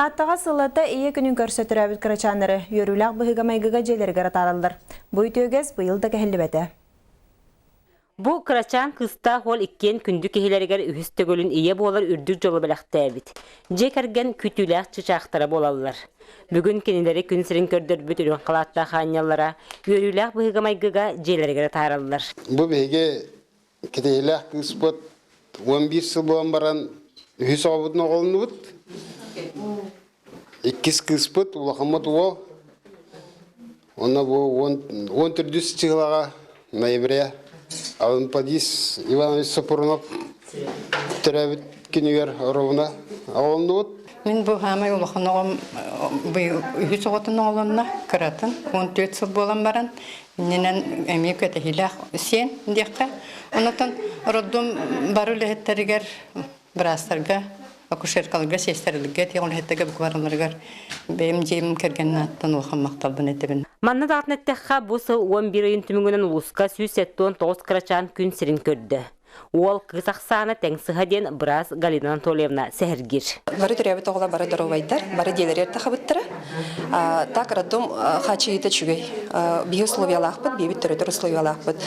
Таттаға сылата ие күнін көрсөтірәбіт кырачанары өріләқ бұхыға майгыға желергара таралдар. Бұй төгес бұйыл да кәхілі бәті. Бу кырачан кыста хол иккен күндү кехилергер үхістөгөлін ие болар үрдүк жолы біләқті әбіт. Жекерген күтіләқ чычақтара болалар. Бүгін кенелері күн сірін көрдір бүт үрін қалатта қанялара өріләқ бұхыға майгыға желергара таралдар. Бұл беге кетеләқ кыспыт 11 сыл болан баран үхіс ауытын оғылыны бұд. 2 кыспыт улақамат ол. Оны бұл 14 чығылаға ноября Алынпадис Иванович Сапурнов түрәбіт кенегер ұрығына ауылыны бұд. Мен бұл хамай улақанығым үхіс оғытын оғылына кіратын. 14 сыл болан баран. Менен әмек өті хилақ сен дейққа. Онытын роддом бару ләхеттерігер бірастарға, акушеркалыға, сестеріліге, теғыл ләхеттігі бұқварыларығар бәйім жейім кергенін аттан олған мақталбын етебін. Манна дағытнеттіққа бұсы 11 айын түміңінен ұлысқа сүйсеттон 9 қырачан күн сірін көрді. Ол кызақсаны тәңсіға ден біраз Галина Анатольевна сәхіргер. Бары түрәбі тоғыла бары дұрувайдар, бары делер ерті қабыттыры. Так раддом хачы еті чүгей. Бейі условиялақпыд, бейбі түрі условиялақпыд.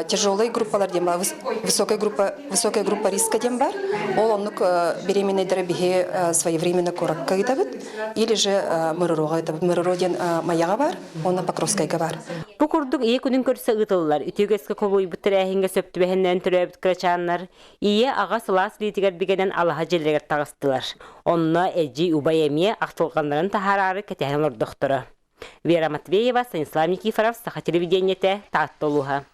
Тяжелый группалар дем бар, высокая группа риска дем бар. Ол оннук беременныйдары бейі своевременно коракка етабыд. Или же мұрыруға етабыд. Мұрыру ден маяға бар, оны покровскайға бар. Бұ күрдік ие күнін көрсі ұтылылар. Үтігескі қолуй бұттыр әхінге сөпті бәхінден түрәбіт кырачанлар. Ие аға сылас литигер бігенен алаға желергер тағыстылар. Онна әджи убайемие ақтылғандарын тахарары кәтәхін ұрдықтыры. Вера Матвеева, Станислав Никифоров, Саха телевидениете, Таттолуха.